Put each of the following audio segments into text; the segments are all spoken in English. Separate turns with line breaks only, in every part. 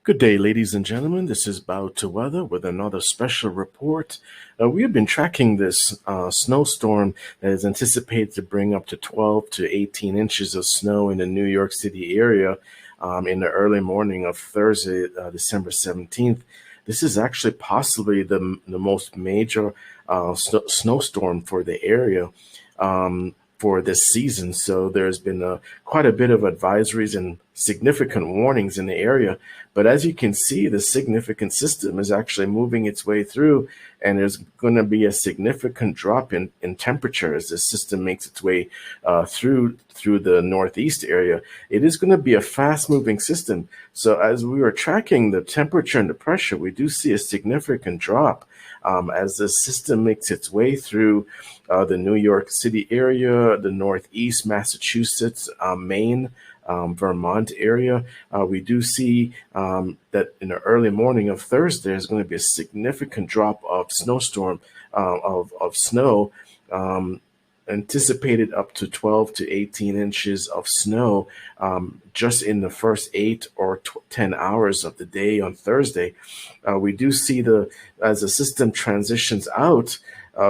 Good day, ladies and gentlemen. This is Bow to Weather with another special report. We have been tracking this snowstorm that is anticipated to bring up to 12 to 18 inches of snow in the New York City area in the early morning of Thursday, December 17th. This is actually possibly the most major snowstorm for the area. For this season. So there's been quite a bit of advisories and significant warnings in the area. But as you can see, the significant system is actually moving its way through, and there's going to be a significant drop in temperature as the system makes its way through the northeast area. It is going to be a fast-moving system. So as we were tracking the temperature and the pressure, we do see a significant drop as the system makes its way through the New York City area, the Northeast, Massachusetts, Maine, Vermont area. We do see that in the early morning of Thursday, there's going to be a significant drop of of snow, anticipated up to 12 to 18 inches of snow just in the first 10 hours of the day on Thursday. We do see as the system transitions out,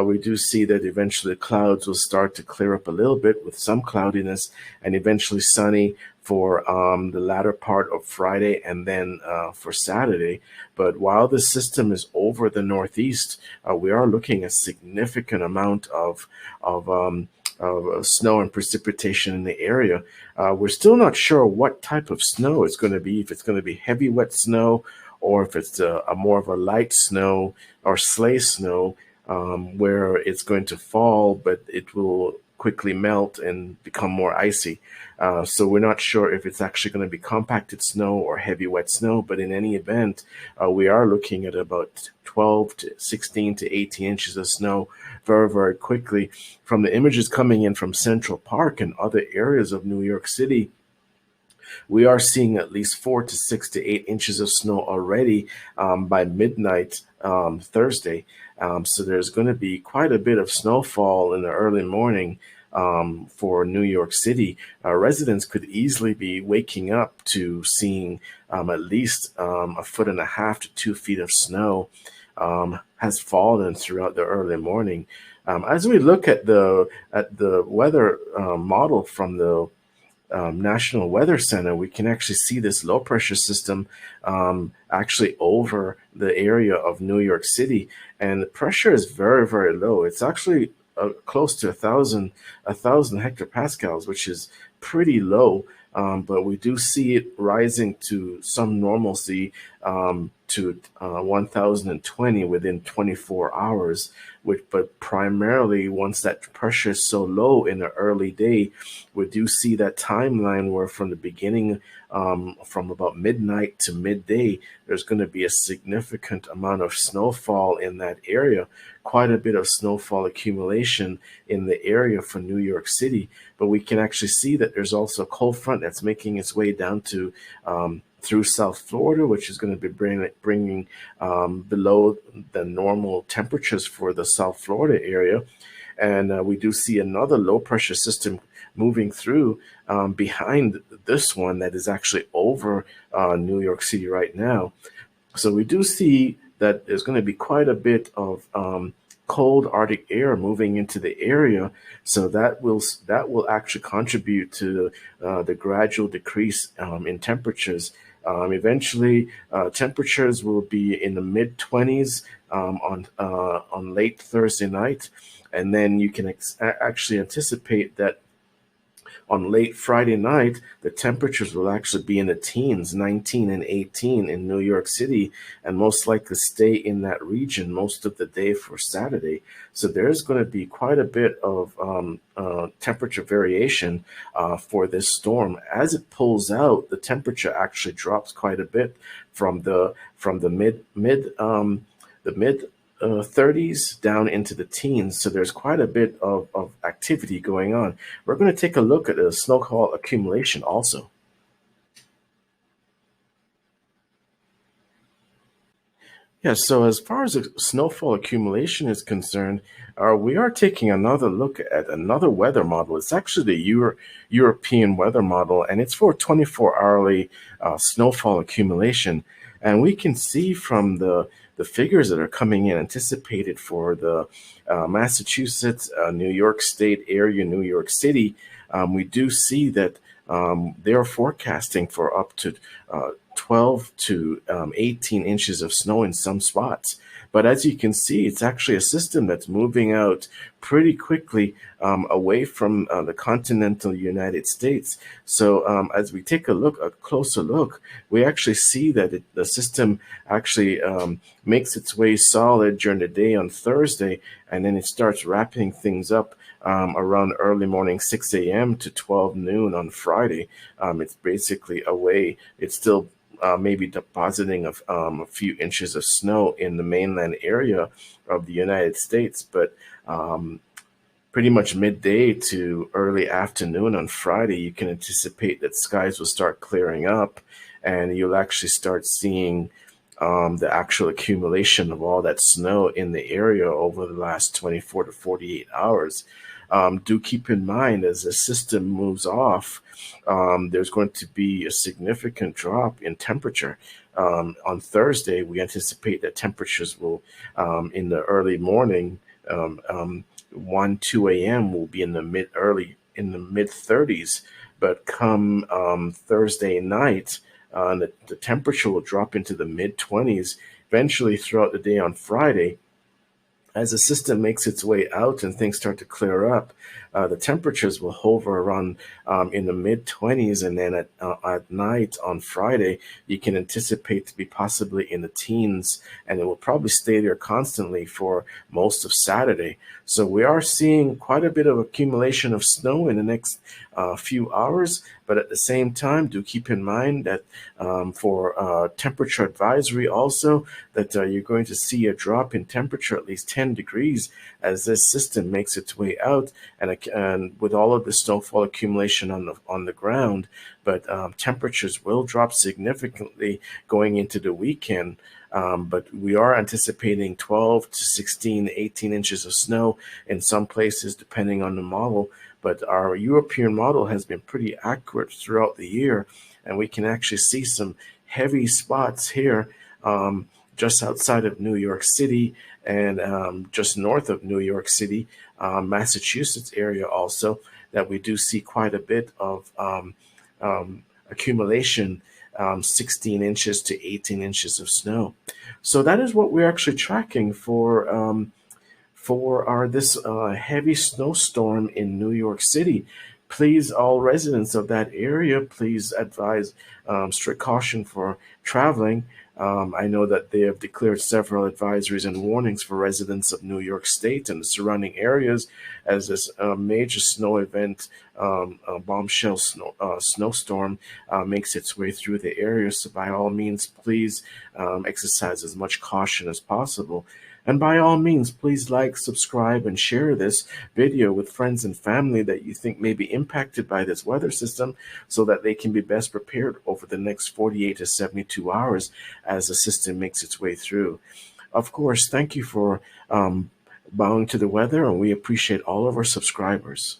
we do see that eventually clouds will start to clear up a little bit with some cloudiness and eventually sunny for the latter part of Friday and then for Saturday. But while the system is over the Northeast, we are looking at significant amount of snow and precipitation in the area. We're still not sure what type of snow it's going to be, if it's going to be heavy wet snow or if it's a more of a light snow or sleigh snow where it's going to fall, but it will quickly melt and become more icy. So we're not sure if it's actually going to be compacted snow or heavy wet snow, but in any event, we are looking at about 12 to 16 to 18 inches of snow very, very quickly. From the images coming in from Central Park and other areas of New York City, we are seeing at least 4 to 6 to 8 inches of snow already by midnight Thursday. So there's going to be quite a bit of snowfall in the early morning for New York City. Residents could easily be waking up to seeing at least 1.5 to 2 feet of snow has fallen throughout the early morning. As we look at the weather model from the National Weather Center, we can actually see this low pressure system actually over the area of New York City, and the pressure is very, very low. It's actually close to 1,000 hectopascals, which is pretty low. But we do see it rising to some normalcy to 1,020 within 24 hours. But primarily, once that pressure is so low in the early day, we do see that timeline where from the beginning, from about midnight to midday, there's going to be a significant amount of snowfall in that area. Quite a bit of snowfall accumulation in the area for New York City. But we can actually see that there's also a cold front that's making its way down to through South Florida, which is going to be bringing below the normal temperatures for the South Florida area. And we do see another low pressure system moving through behind this one that is actually over New York City right now. So we do see that there's going to be quite a bit of cold Arctic air moving into the area, so that will actually contribute to the gradual decrease in temperatures. Eventually, temperatures will be in the mid 20s on late Thursday night, and then you can actually anticipate that on late Friday night, the temperatures will actually be in the teens, 19 and 18 in New York City, and most likely stay in that region most of the day for Saturday. So there's going to be quite a bit of temperature variation for this storm. As it pulls out, the temperature actually drops quite a bit from the mid 30s down into the teens. So there's quite a bit of activity going on. We're going to take a look at the snowfall accumulation also. Yeah, so as far as the snowfall accumulation is concerned, we are taking another look at another weather model. It's actually the European weather model, and it's for 24-hourly snowfall accumulation. And we can see from the figures that are coming in anticipated for the Massachusetts, New York State area, New York City, we do see that they're forecasting for up to 12 to 18 inches of snow in some spots. But as you can see, it's actually a system that's moving out pretty quickly away from the continental United States. So as we take a closer look, we actually see that the system actually makes its way solid during the day on Thursday, and then it starts wrapping things up around early morning 6 a.m. to 12 noon on Friday. It's basically away. It's still maybe depositing a few inches of snow in the mainland area of the United States, but pretty much midday to early afternoon on Friday, you can anticipate that skies will start clearing up, and you'll actually start seeing the actual accumulation of all that snow in the area over the last 24 to 48 hours. Do keep in mind as the system moves off, there's going to be a significant drop in temperature. On Thursday, we anticipate that temperatures will, in the early morning, 1, 2 a.m. will be in the mid 30s, but come Thursday night, the temperature will drop into the mid 20s. Eventually, throughout the day on Friday, as the system makes its way out and things start to clear up, the temperatures will hover around in the mid 20s, and then at night on Friday, you can anticipate to be possibly in the teens, and it will probably stay there constantly for most of Saturday. So we are seeing quite a bit of accumulation of snow in the next few hours, but at the same time, do keep in mind that for temperature advisory also, that you're going to see a drop in temperature at least 10 degrees as this system makes its way out, and with all of the snowfall accumulation on the ground, but temperatures will drop significantly going into the weekend. But we are anticipating 12 to 16, 18 inches of snow in some places, depending on the model. But our European model has been pretty accurate throughout the year, and we can actually see some heavy spots here just outside of New York City and just north of New York City, Massachusetts area also, that we do see quite a bit of accumulation, 16 inches to 18 inches of snow. So that is what we're actually tracking for our this heavy snowstorm in New York City. Please, all residents of that area, please advise strict caution for traveling. I know that they have declared several advisories and warnings for residents of New York State and the surrounding areas as this major snow event, bombshell snowstorm, makes its way through the area. So by all means, please exercise as much caution as possible. And by all means, please like, subscribe, and share this video with friends and family that you think may be impacted by this weather system so that they can be best prepared over the next 48 to 72 hours as the system makes its way through. Of course, thank you for bowing to the weather, and we appreciate all of our subscribers.